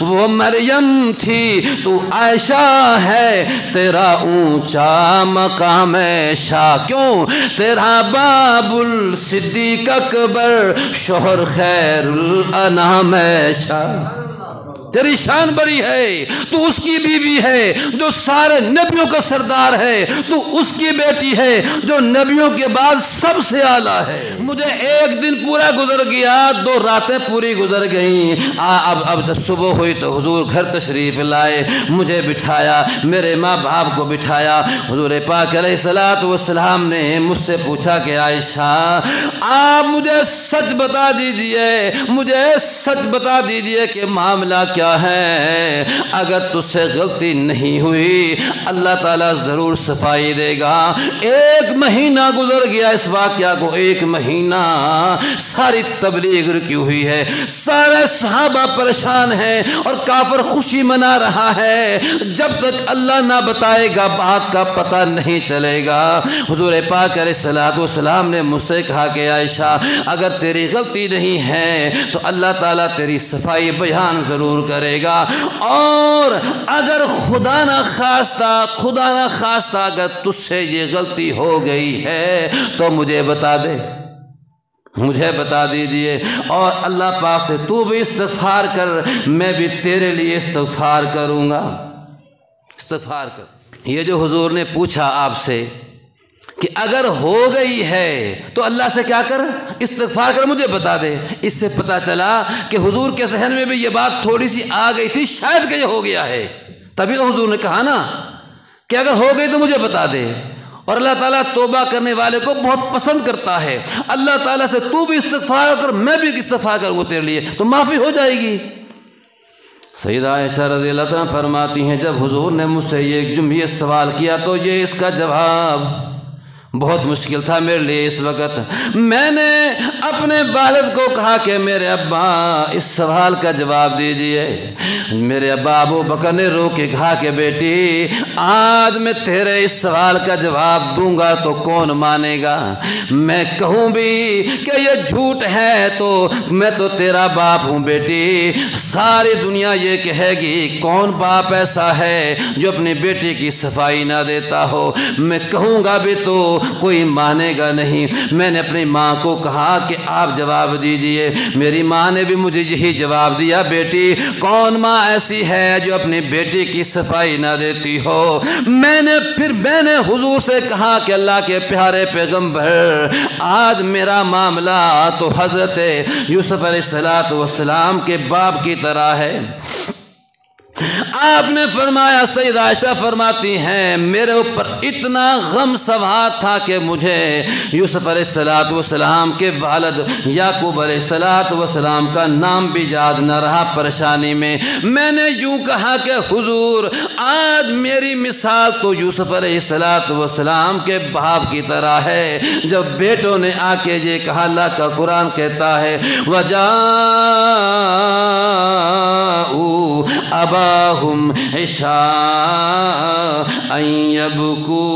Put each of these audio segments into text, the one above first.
وہ مریم تھی تو عائشہ ہے، تیرا اونچا مقام شاہ، کیوں تیرا باب الصدیق اکبر، شوہر خیر الانام شاہ، تیری شان بڑی ہے، تو اس کی بیوی ہے جو سارے نبیوں کا سردار ہے، تو اس کی بیٹی ہے جو نبیوں کے بعد سب سے اعلیٰ ہے۔ مجھے ایک دن پورا گزر گیا، 2 راتیں پوری گزر گئیں، اب صبح ہوئی تو حضور گھر تشریف لائے، مجھے بٹھایا، میرے ماں باپ کو بٹھایا، حضور پاک علیہ الصلوۃ والسلام نے مجھ سے پوچھا کہ عائشہ آپ مجھے سچ بتا دیجئے، مجھے سچ بتا دیجئے کہ معاملہ کیا ہے، اگر تجھ سے غلطی نہیں ہوئی اللہ تعالیٰ ضرور صفائی دے گا۔ 1 مہینہ گزر گیا اس واقعہ کو، 1 مہینہ ساری تبلیغ رکی ہوئی ہے، سارے صحابہ پریشان ہیں اور کافر خوشی منا رہا ہے، جب تک اللہ نہ بتائے گا بات کا پتہ نہیں چلے گا۔ حضور پاک علیہ الصلوۃ والسلام نے مجھ سے کہا کہ عائشہ اگر تیری غلطی نہیں ہے تو اللہ تعالیٰ تیری صفائی بیان ضرور کرے گا، اور اگر خدا نہ خواستہ اگر تجھ سے یہ غلطی ہو گئی ہے تو مجھے بتا دے، مجھے بتا دیجئے، اور اللہ پاک سے تو بھی استغفار کر، میں بھی تیرے لیے استغفار کروں گا، استغفار کر۔ یہ جو حضور نے پوچھا آپ سے کہ اگر ہو گئی ہے تو اللہ سے کیا کر، استغفار کر، مجھے بتا دے، اس سے پتہ چلا کہ حضور کے ذہن میں بھی یہ بات تھوڑی سی آ گئی تھی، شاید کہ یہ ہو گیا ہے، تبھی تو حضور نے کہا نا کہ اگر ہو گئی تو مجھے بتا دے۔ اور اللہ تعالیٰ توبہ کرنے والے کو بہت پسند کرتا ہے، اللہ تعالیٰ سے تو بھی استغفار کر، میں بھی استغفار کروں گا تیرے لیے، تو معافی ہو جائے گی۔ سیدہ عائشہ رضی اللہ عنہا فرماتی ہیں جب حضور نے مجھ سے یہ سوال کیا تو یہ اس کا جواب بہت مشکل تھا میرے لیے اس وقت۔ میں نے اپنے والد کو کہا کہ میرے ابا اس سوال کا جواب دیجئے۔ میرے ابا ابو بکر نے رو کے کہا کہ بیٹی آج میں تیرے اس سوال کا جواب دوں گا تو کون مانے گا، میں کہوں بھی کہ یہ جھوٹ ہے تو میں تو تیرا باپ ہوں بیٹی، ساری دنیا یہ کہے گی کون باپ ایسا ہے جو اپنی بیٹی کی صفائی نہ دیتا ہو، میں کہوں گا بھی تو کوئی مانے گا نہیں۔ میں نے اپنی ماں کو کہا کہ آپ جواب دیجئے، میری ماں نے بھی مجھے یہی جواب دیا، بیٹی کون ماں ایسی ہے جو اپنی بیٹی کی صفائی نہ دیتی ہو۔ میں نے حضور سے کہا کہ اللہ کے پیارے پیغمبر آج میرا معاملہ تو حضرت یوسف علیہ السلام کے باپ کی طرح ہے۔ آپ نے فرمایا، سیدہ عائشہ فرماتی ہیں میرے اوپر اتنا غم سوار تھا کہ مجھے یوسف علیہ السلام کے والد یعقوب علیہ السلام کا نام بھی یاد نہ رہا پریشانی میں۔ میں نے یوں کہا کہ حضور آج میری مثال تو یوسف علیہ السلام کے باپ کی طرح ہے۔ جب بیٹوں نے آ کے یہ کہا، اللہ کا قرآن کہتا ہے وَجَاءُوا أَبَاهُمْ عِشَاءً يَبْكُونَ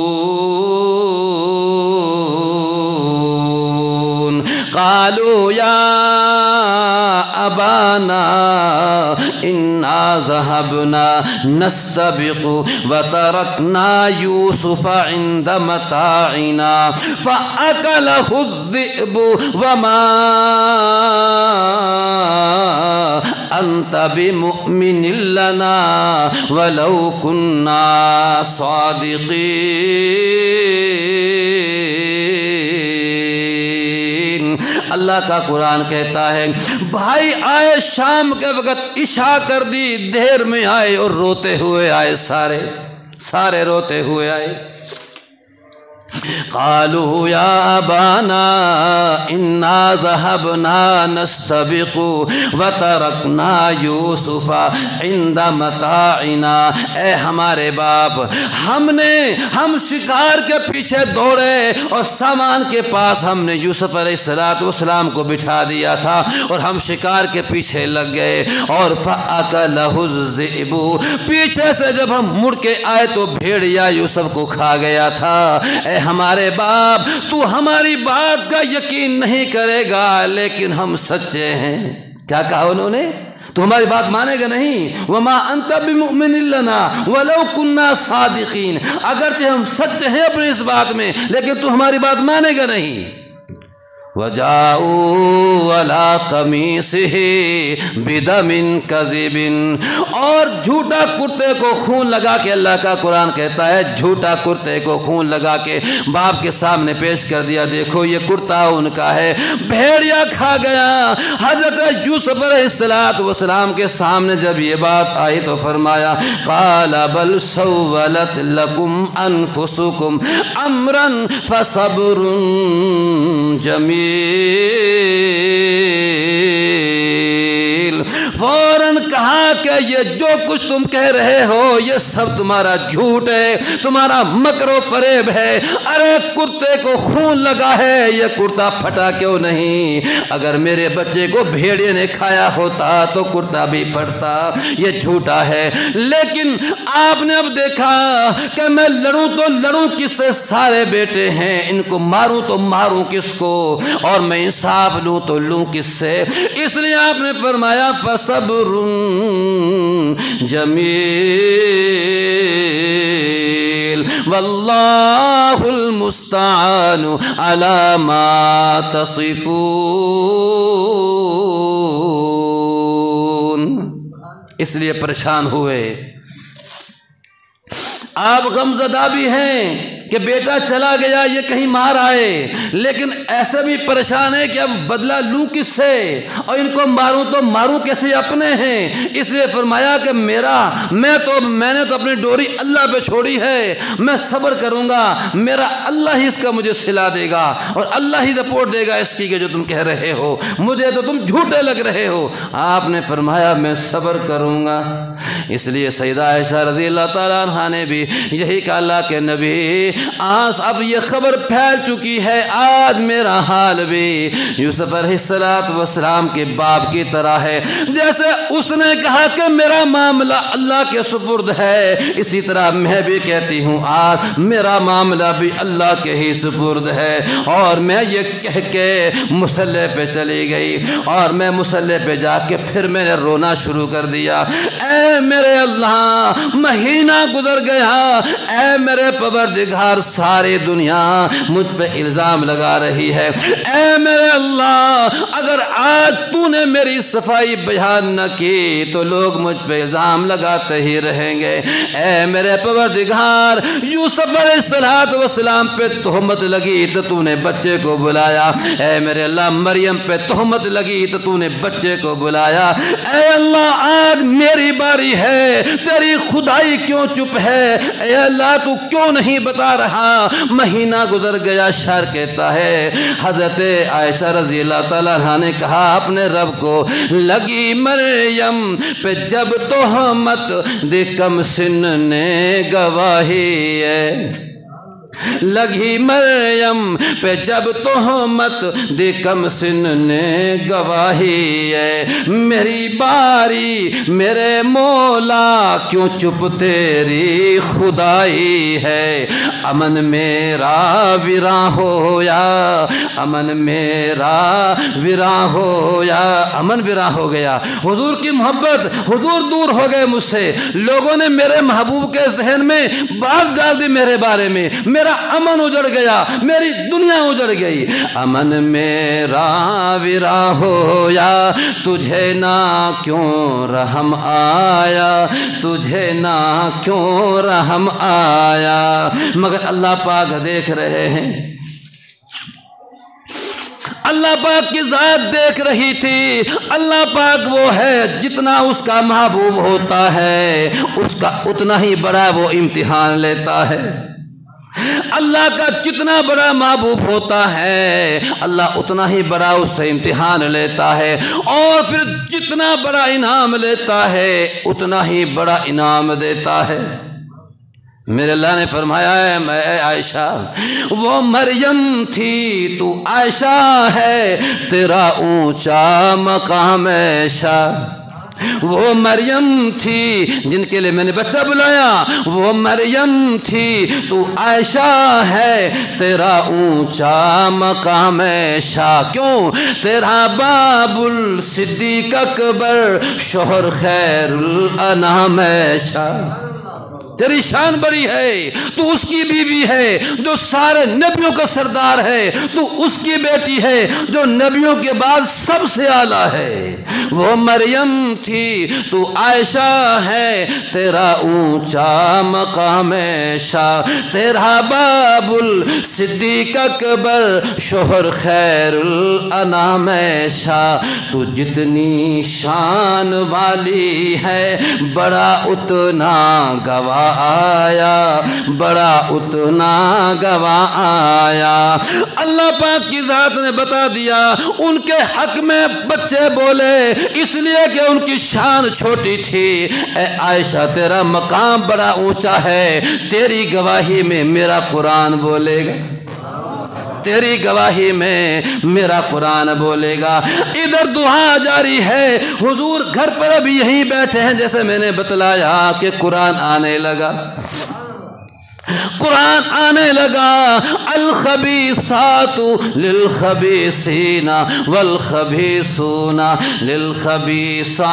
قَالُوا يَا أَبَانَا إِنَّا ذَهَبْنَا نَسْتَبِقُ وَتَرَكْنَا يُوسُفَ عِنْدَ مَتَاعِنَا فَأَكَلَهُ الذِّئْبُ وَمَا أَنْتَ بِمُؤْمِنٍ لَنَا وَلَوْ كُنَّا صَادِقِينَ۔ اللہ کا قرآن کہتا ہے بھائی آئے شام کے وقت، عشاء کر دی، دیر میں آئے اور روتے ہوئے آئے، سارے روتے ہوئے آئے۔ قالوا یا ابانا انا ذهبنا نستبق وترکنا یوسف عند متاعنا، اے ہمارے باپ ہم شکار کے پیچھے دوڑے اور سامان کے پاس ہم نے یوسف علیہ السلام کو بٹھا دیا تھا اور ہم شکار کے پیچھے لگ گئے، اور فَأَكَلَهُ الذِّئْبُ، پیچھے سے جب ہم مڑ کے آئے تو بھیڑیا یوسف کو کھا گیا تھا۔ اے ہمارے باپ تو ہماری بات کا یقین نہیں کرے گا لیکن ہم سچے ہیں۔ کیا کہا انہوں نے؟ تو ہماری بات مانے گا نہیں؟ وما انت بمؤمن لنا ولو كنا صادقین، اگرچہ ہم سچ ہیں اپنی اس بات میں لیکن تو ہماری بات مانے گا نہیں۔ وَجَاءُوا عَلَىٰ قَمِيصِهِ بِدَمٍ كَذِبٍ، اور جھوٹا کرتے کو خون لگا کے، اللہ کا قرآن کہتا ہے جھوٹا کرتے کو خون لگا کے باپ کے سامنے پیش کر دیا، دیکھو یہ کرتا ان کا ہے، بھیڑیا کھا گیا۔ حضرت یوسف علیہ السلام کے سامنے جب یہ بات آئی تو فرمایا قَالَ بَلْ سَوَّلَتْ لَكُمْ أَنفُسُكُمْ أَمْرًا فَصَبْرٌ جَمِيلٌ۔ فوراً کہا کہ یہ جو کچھ تم کہہ رہے ہو یہ سب تمہارا جھوٹ ہے، تمہارا مکر و فریب ہے۔ ارے کرتے کو خون لگا ہے، یہ کرتا پھٹا کیوں نہیں؟ اگر میرے بچے کو بھیڑیے نے کھایا ہوتا تو کرتا بھی پھٹتا، یہ جھوٹا ہے۔ لیکن آپ نے اب دیکھا کہ میں لڑوں تو لڑوں کس سے؟ سارے بیٹے ہیں، ان کو ماروں تو ماروں کس کو؟ اور میں انصاف لوں تو لوں کس سے؟ اس لیے آپ نے فرمایا فصبر جمیل واللہ المستعان علی ما تصفون۔ اس لیے پریشان ہوئے، آپ غمزدہ بھی ہیں کہ بیٹا چلا گیا، یہ کہیں مار آئے، لیکن ایسے بھی پریشان ہے کہ اب بدلہ لوں کس سے اور ان کو ماروں تو ماروں کیسے؟ اپنے ہیں۔ اس لیے فرمایا کہ میں نے تو اپنی ڈوری اللہ پہ چھوڑی ہے، میں صبر کروں گا، میرا اللہ ہی اس کا مجھے صلہ دے گا اور اللہ ہی رپورٹ دے گا اس کی کہ جو تم کہہ رہے ہو مجھے تو تم جھوٹے لگ رہے ہو۔ آپ نے فرمایا میں صبر کروں گا۔ اس لیے سیدہ عائشہ رضی اللہ تعالیٰ عنہا نے بھی یہی کہا اللہ کے نبی آج اب یہ خبر پھیل چکی ہے، آج میرا حال بھی یوسف علیہ السلام کے باپ کی طرح ہے۔ جیسے اس نے کہا کہ میرا معاملہ اللہ کے سپرد ہے، اسی طرح میں بھی کہتی ہوں آج میرا معاملہ بھی اللہ کے ہی سپرد ہے۔ اور میں یہ کہہ کے مصلی پہ چلی گئی اور میں مصلی پہ جا کے پھر میں نے رونا شروع کر دیا۔ اے میرے اللہ، مہینہ گزر گیا، اے میرے پروردگار، ساری دنیا مجھ پہ الزام لگا رہی ہے۔ اے میرے اللہ، اگر آج تو نے میری صفائی بیان نہ کی تو لوگ مجھ پہ الزام لگاتے ہی رہیں گے۔ اے میرے پروردگار، یوسف علیہ السلام پہ تہمت لگی تو تو نے بچے کو بلایا۔ اے میرے اللہ، مریم پہ تہمت لگی تو تو نے بچے کو بلایا۔ اے اللہ، آج میری باری ہے، تیری خدائی کیوں چپ ہے؟ اے اللہ، تو کیوں نہیں بتا رہا؟ مہینہ گزر گیا۔ شاعر کہتا ہے حضرت عائشہ رضی اللہ تعالیٰ عنہ نے کہا اپنے رب کو، لگی مریم پہ جب تہمت دے کم سن نے گواہی ہے، لگی مریم پہ جب تہمت دے کم سن نے گواہی ہے، میری باری میرے مولا کیوں چپ تیری خدائی ہے، امن میرا ویراں ہو یا امن میرا ویراں ہو یا امن ویراں ہو گیا۔ حضور کی محبت، حضور دور ہو گئے مجھ سے، لوگوں نے میرے محبوب کے ذہن میں بات ڈال دی میرے بارے میں، میرا امن اجڑ گیا، میری دنیا اجڑ گئی۔ امن میرا ویراں ہو یا تجھے نہ کیوں رحم آیا، تجھے نہ کیوں رحم آیا۔ مگر اللہ پاک دیکھ رہے ہیں، اللہ پاک کی ذات دیکھ رہی تھی۔ اللہ پاک وہ ہے جتنا اس کا محبوب ہوتا ہے اس کا اتنا ہی بڑا وہ امتحان لیتا ہے۔ اللہ کا جتنا بڑا محبوب ہوتا ہے اللہ اتنا ہی بڑا اس سے امتحان لیتا ہے، اور پھر جتنا بڑا انعام لیتا ہے اتنا ہی بڑا انعام دیتا ہے۔ میرے اللہ نے فرمایا ہے اے عائشہ، وہ مریم تھی تو عائشہ ہے، تیرا اونچا مقام عائشہ۔ وہ مریم تھی جن کے لیے میں نے بچہ بلایا، وہ مریم تھی، تو عائشہ ہے تیرا اونچا مقام شاہ، کیوں تیرا باب الصدیق اکبر شوہر خیر الانام شاہ، تیری شان بڑی ہے، تو اس کی بیوی ہے جو سارے نبیوں کا سردار ہے، تو اس کی بیٹی ہے جو نبیوں کے بعد سب سے اعلیٰ ہے، وہ مریم تھی تو عائشہ ہے تیرا اونچا مقام شاہ، تیرا باب الصدیق اکبر شوہر خیر الانام شاہ، تو جتنی شان والی ہے بڑا اتنا گواہ آیا، بڑا اتنا گواہ آیا۔ اللہ پاک کی ذات نے بتا دیا ان کے حق میں بچے بولے اس لیے کہ ان کی شان چھوٹی تھی، اے عائشہ تیرا مقام بڑا اونچا ہے، تیری گواہی میں میرا قرآن بولے گا، تیری گواہی میں میرا قرآن بولے گا۔ ادھر دعا جاری ہے، حضور گھر پر ابھی یہیں بیٹھے ہیں، جیسے میں نے بتلایا کہ قرآن آنے لگا، قرآن آنے لگا، الخبیثات للخبیثین والخبیثون للخبیثات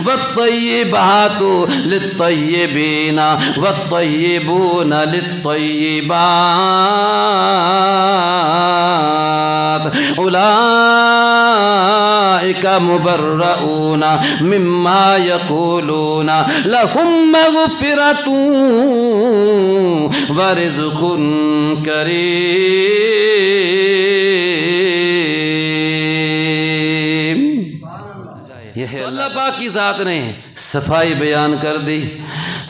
والطیبات للطیبین والطیبون للطیبات اولئک مبرؤون مما یقولون لهم مغفرۃ ورزق کریم۔ یہ ہے اللہ پاک کی ذات نے صفائی بیان کر دی،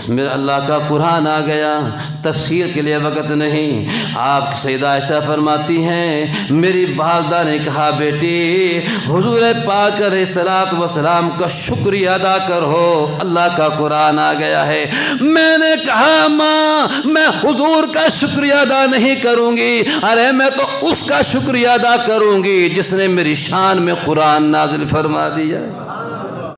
میرا اللہ کا قرآن آ گیا، تفسیر کے لیے وقت نہیں۔ آپ سیدہ عائشہ فرماتی ہیں میری والدہ نے کہا بیٹی حضور پاک علیہ الصلوۃ والسلام کا شکریہ ادا کرو، اللہ کا قرآن آ گیا ہے۔ میں نے کہا ماں میں حضور کا شکریہ ادا نہیں کروں گی، ارے میں تو اس کا شکریہ ادا کروں گی جس نے میری شان میں قرآن نازل فرما دیا۔